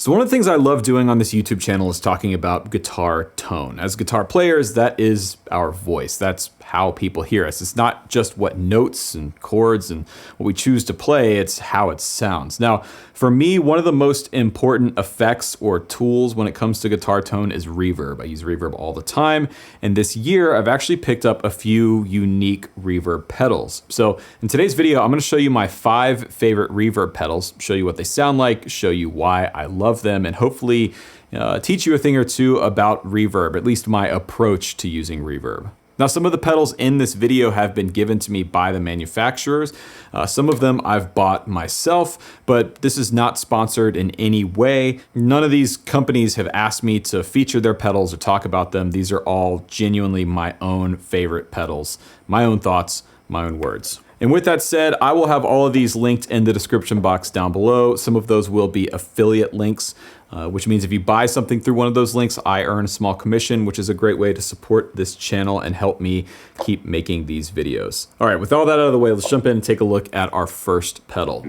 So one of the things I love doing on this YouTube channel is talking about guitar tone. As guitar players, that is our voice. That's how people hear us. It's not just what notes and chords and what we choose to play, it's how it sounds. Now, for me, one of the most important effects or tools when it comes to guitar tone is reverb. I use reverb all the time, and this year I've actually picked up a few unique reverb pedals. So in today's video, I'm gonna show you my 5 favorite reverb pedals, show you what they sound like, show you why I love them, and hopefully teach you a thing or two about reverb, at least my approach to using reverb. Now, some of the pedals in this video have been given to me by the manufacturers. Some of them I've bought myself, but this is not sponsored in any way. None of these companies have asked me to feature their pedals or talk about them. These are all genuinely my own favorite pedals, my own thoughts, my own words. And with that said, I will have all of these linked in the description box down below. Some of those will be affiliate links, which means if you buy something through one of those links, I earn a small commission, which is a great way to support this channel and help me keep making these videos. All right, with all that out of the way, let's jump in and take a look at our first pedal.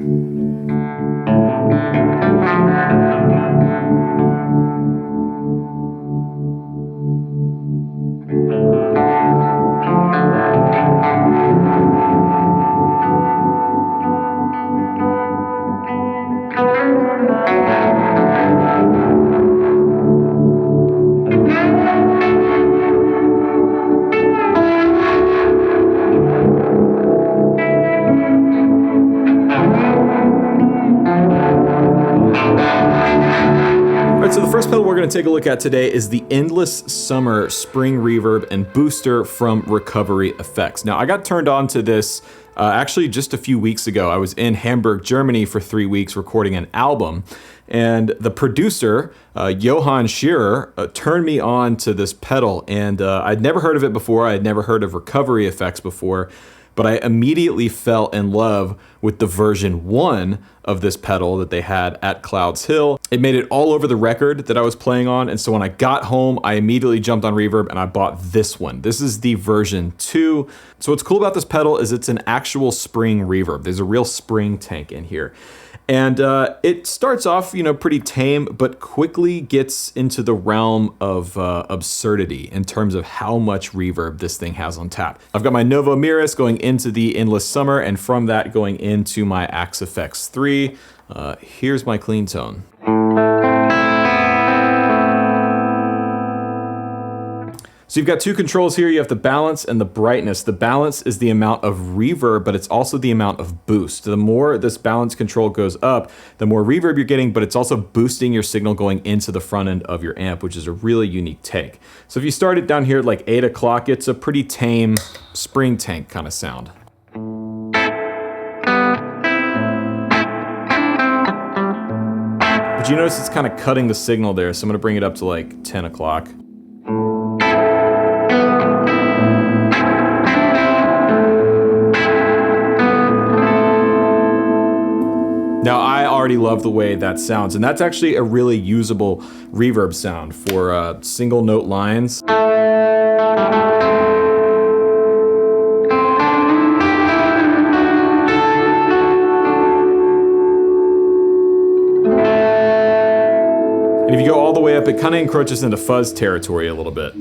So the first pedal we're going to take a look at today is the Endless Summer Spring Reverb and Booster from Recovery Effects. Now, I got turned on to this actually just a few weeks ago. I was in Hamburg, Germany for 3 weeks recording an album, and the producer, Johann Shearer, turned me on to this pedal, and I'd never heard of it before. I had never heard of Recovery Effects before, but I immediately fell in love with the version 1 of this pedal that they had at Clouds Hill. It made it all over the record that I was playing on, and so when I got home, I immediately jumped on Reverb and I bought this one. This is the version 2. So what's cool about this pedal is it's an actual spring reverb. There's a real spring tank in here. And it starts off, pretty tame, but quickly gets into the realm of absurdity in terms of how much reverb this thing has on tap. I've got my Novo Miras going into the Endless Summer, and from that going into my AxeFx 3. Here's my clean tone. So you've got 2 controls here. You have the balance and the brightness. The balance is the amount of reverb, but it's also the amount of boost. The more this balance control goes up, the more reverb you're getting, but it's also boosting your signal going into the front end of your amp, which is a really unique take. So if you start it down here at like 8 o'clock, it's a pretty tame spring tank kind of sound. But you notice it's kind of cutting the signal there, so I'm gonna bring it up to like 10 o'clock. Now, I already love the way that sounds, and that's actually a really usable reverb sound for single note lines. And if you go all the way up, it kind of encroaches into fuzz territory a little bit.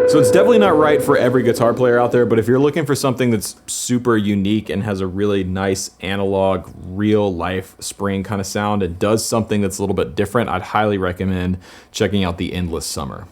So it's definitely not right for every guitar player out there, but if you're looking for something that's super unique and has a really nice analog, real life spring kind of sound and does something that's a little bit different, I'd highly recommend checking out the Endless Summer.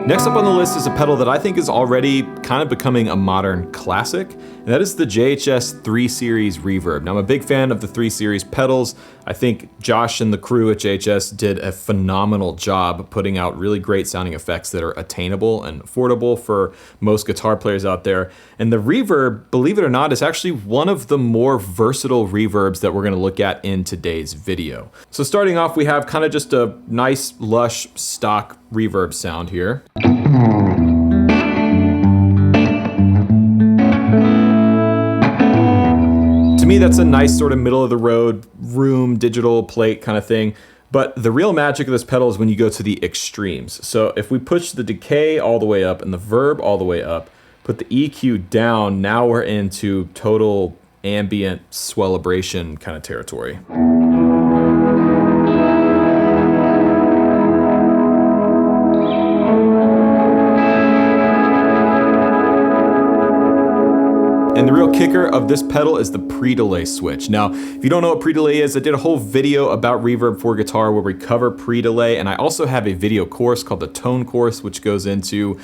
Next up on the list is a pedal that I think is already kind of becoming a modern classic, and that is the JHS 3 Series Reverb. Now, I'm a big fan of the 3 Series pedals. I think Josh and the crew at JHS did a phenomenal job putting out really great sounding effects that are attainable and affordable for most guitar players out there. And the Reverb, believe it or not, is actually one of the more versatile reverbs that we're gonna look at in today's video. So starting off, we have kind of just a nice, lush, stock reverb sound here. To me, that's a nice sort of middle of the road room digital plate kind of thing. But the real magic of this pedal is when you go to the extremes. So if we push the decay all the way up and the verb all the way up, put the EQ down, now we're into total ambient swellabration kind of territory. And the real kicker of this pedal is the pre-delay switch. Now, if you don't know what pre-delay is, I did a whole video about reverb for guitar where we cover pre-delay, and I also have a video course called the Tone Course, which goes into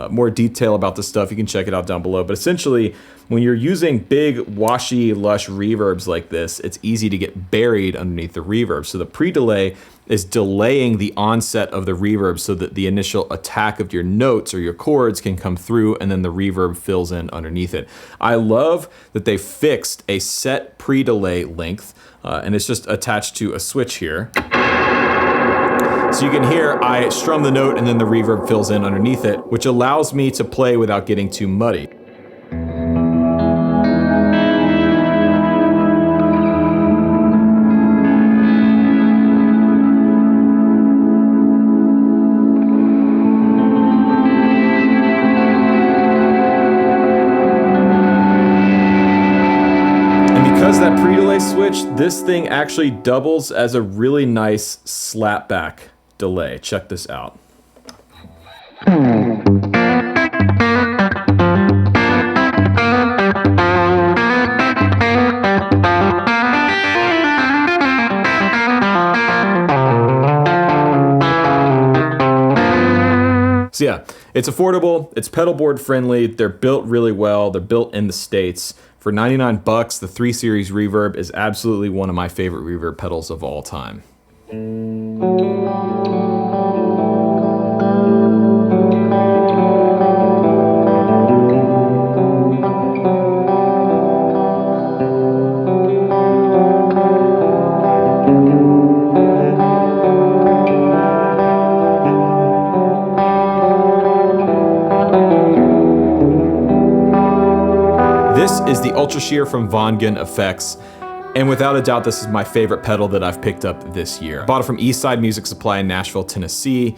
more detail about this stuff. You can check it out down below. But essentially, when you're using big, washy, lush reverbs like this, it's easy to get buried underneath the reverb. So the pre-delay is delaying the onset of the reverb so that the initial attack of your notes or your chords can come through, and then the reverb fills in underneath it. I love that they fixed a set pre-delay length, and it's just attached to a switch here. So you can hear I strum the note and then the reverb fills in underneath it, which allows me to play without getting too muddy. That pre-delay switch, this thing actually doubles as a really nice slapback delay. Check this out. So yeah, it's affordable, it's pedal board friendly, they're built really well, they're built in the States. For 99 bucks, the 3 Series Reverb is absolutely one of my favorite reverb pedals of all time. This is the Ultra Shear from Gin FX, and without a doubt, this is my favorite pedal that I've picked up this year. I bought it from Eastside Music Supply in Nashville, Tennessee,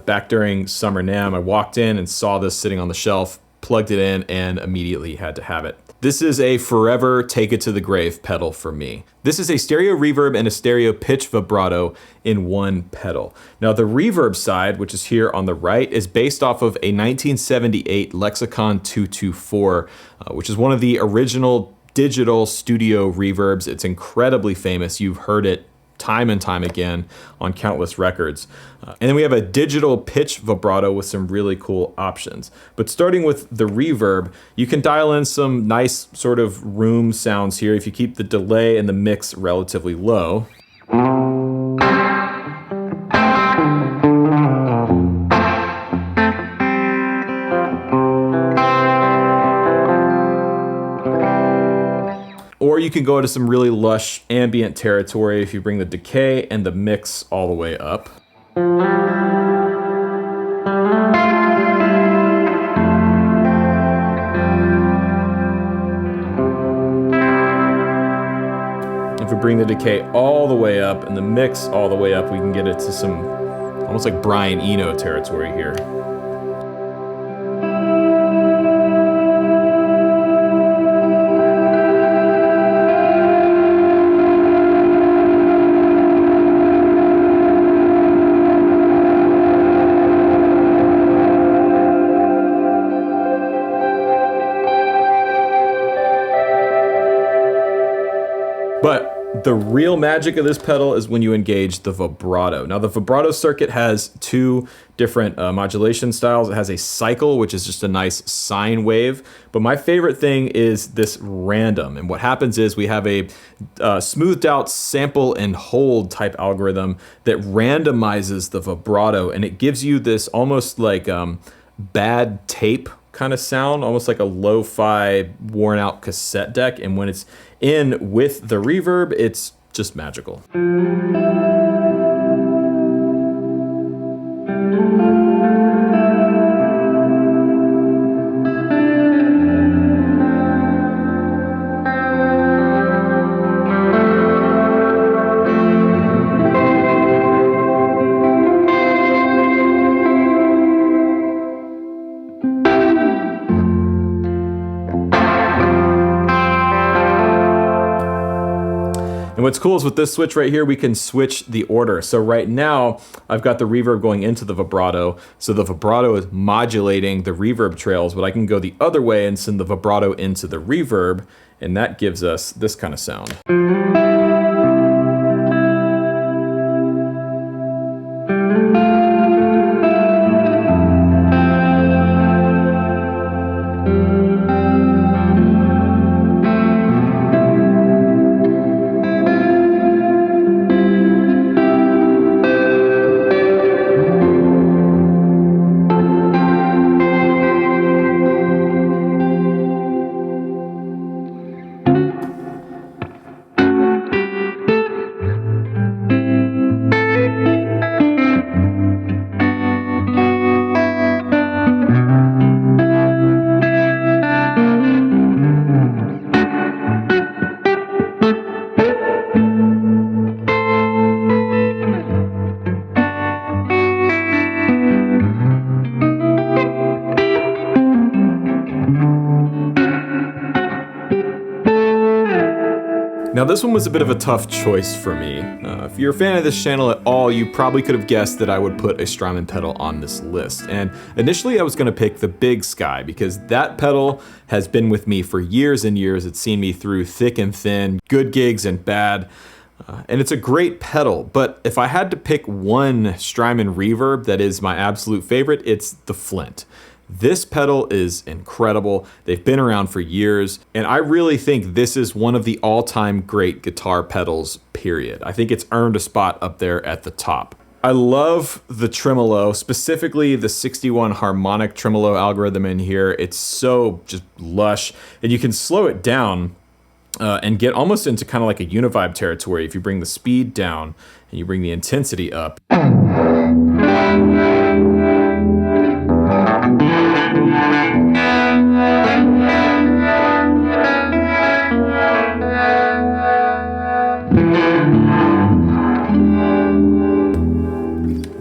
back during Summer NAMM. I walked in and saw this sitting on the shelf, plugged it in, and immediately had to have it. This is a forever take it to the grave pedal for me. This is a stereo reverb and a stereo pitch vibrato in one pedal. Now the reverb side, which is here on the right, is based off of a 1978 Lexicon 224, which is one of the original digital studio reverbs. It's incredibly famous. You've heard it time and time again on countless records. And then we have a digital pitch vibrato with some really cool options. But starting with the reverb, you can dial in some nice sort of room sounds here if you keep the delay and the mix relatively low. Or you can go to some really lush ambient territory if you bring the decay and the mix all the way up. If we bring the decay all the way up and the mix all the way up, we can get it to some almost like Brian Eno territory here. The real magic of this pedal is when you engage the vibrato. Now the vibrato circuit has two different modulation styles. It has a cycle, which is just a nice sine wave, but my favorite thing is this random. And what happens is we have a smoothed out sample and hold type algorithm that randomizes the vibrato, and it gives you this almost like bad tape kind of sound, almost like a lo-fi worn out cassette deck. And when it's in with the reverb, it's just magical. And what's cool is with this switch right here, we can switch the order. So right now, I've got the reverb going into the vibrato. So the vibrato is modulating the reverb trails, but I can go the other way and send the vibrato into the reverb, and that gives us this kind of sound. Now this one was a bit of a tough choice for me. If you're a fan of this channel at all, you probably could have guessed that I would put a Strymon pedal on this list. And initially I was gonna pick the Big Sky because that pedal has been with me for years and years. It's seen me through thick and thin, good gigs and bad. And it's a great pedal, but if I had to pick one Strymon reverb that is my absolute favorite, it's the Flint. This pedal is incredible. They've been around for years, and I really think this is one of the all-time great guitar pedals, period. I think it's earned a spot up there at the top. I love the tremolo, specifically the 61 harmonic tremolo algorithm in here. It's so just lush, and you can slow it down and get almost into kind of like a univibe territory if you bring the speed down and you bring the intensity up.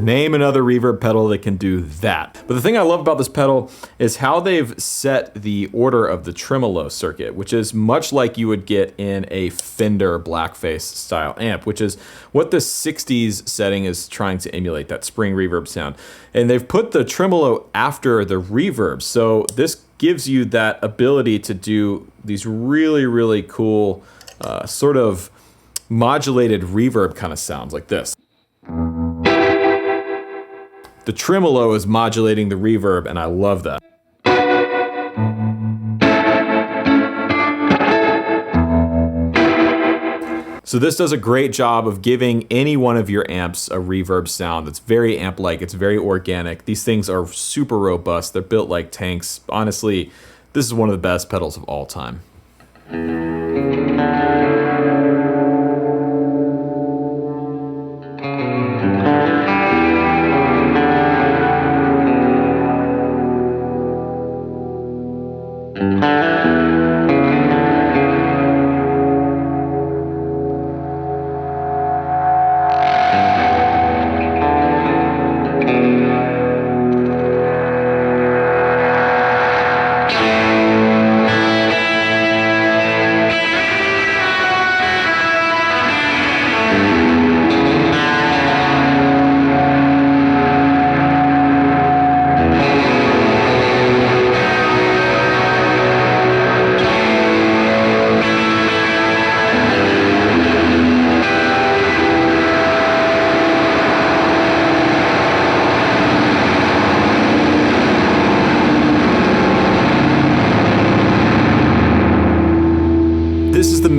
Name another reverb pedal that can do that. But the thing I love about this pedal is how they've set the order of the tremolo circuit, which is much like you would get in a Fender Blackface style amp, which is what the 60s setting is trying to emulate, that spring reverb sound. And they've put the tremolo after the reverb. So this gives you that ability to do these really, really cool sort of modulated reverb kind of sounds like this. The tremolo is modulating the reverb, and I love that. So this does a great job of giving any one of your amps a reverb sound that's very amp-like, it's very organic. These things are super robust, they're built like tanks. Honestly, this is one of the best pedals of all time.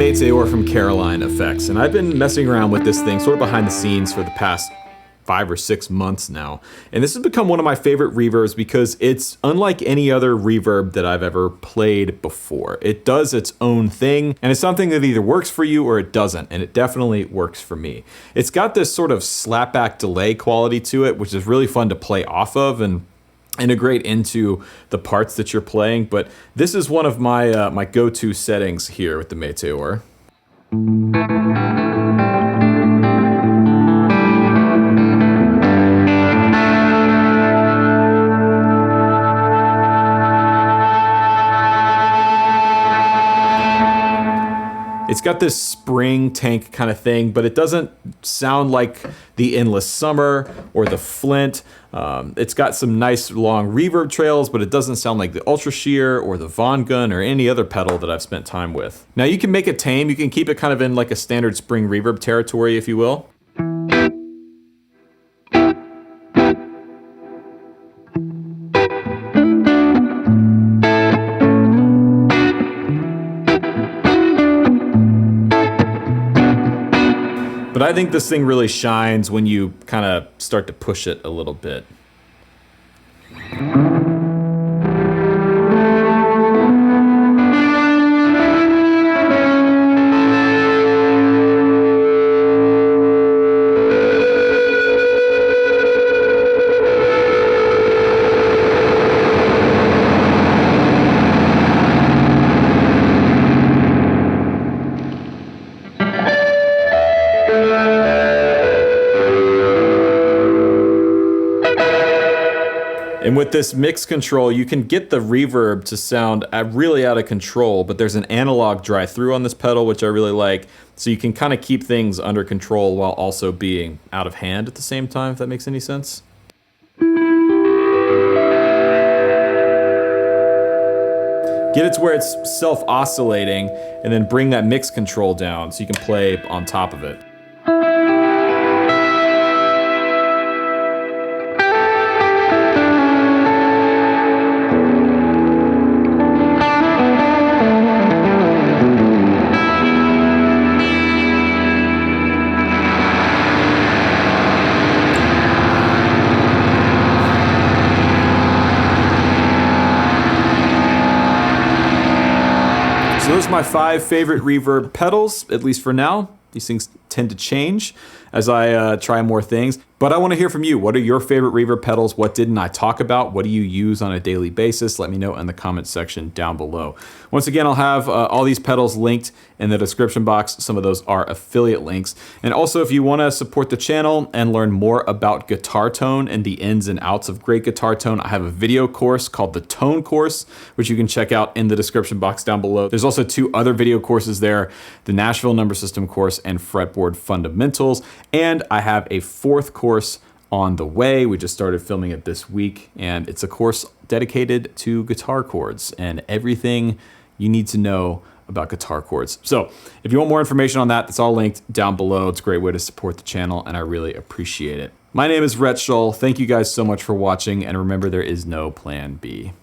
Meteor from Caroline FX, and I've been messing around with this thing sort of behind the scenes for the past 5 or 6 months now. And this has become one of my favorite reverbs because it's unlike any other reverb that I've ever played before. It does its own thing, and it's something that either works for you or it doesn't, and it definitely works for me. It's got this sort of slapback delay quality to it, which is really fun to play off of and integrate into the parts that you're playing. But this is one of my my go-to settings here with the Meteor. It's got this spring tank kind of thing, but it doesn't sound like the Endless Summer or the Flint. It's got some nice long reverb trails, but it doesn't sound like the Ultra Shear or the Von Gun or any other pedal that I've spent time with. Now you can make it tame. You can keep it kind of in like a standard spring reverb territory, if you will. But I think this thing really shines when you kind of start to push it a little bit. And with this mix control, you can get the reverb to sound really out of control, but there's an analog drive-through on this pedal, which I really like. So you can kind of keep things under control while also being out of hand at the same time, if that makes any sense. Get it to where it's self-oscillating, and then bring that mix control down so you can play on top of it. So those are my 5 favorite reverb pedals, at least for now. These things tend to change as I try more things. But I want to hear from you. What are your favorite reverb pedals? What didn't I talk about? What do you use on a daily basis? Let me know in the comments section down below. Once again, I'll have all these pedals linked in the description box. Some of those are affiliate links. And also, if you want to support the channel and learn more about guitar tone and the ins and outs of great guitar tone, I have a video course called the Tone Course, which you can check out in the description box down below. There's also 2 other video courses there, the Nashville Number System course and Fretboard Fundamentals. And I have a 4th course on the way. We just started filming it this week, and it's a course dedicated to guitar chords and everything you need to know about guitar chords. So if you want more information on that, that's all linked down below. It's a great way to support the channel, and I really appreciate it. My name is Rhett Shull. Thank you guys so much for watching, and remember, there is no plan B.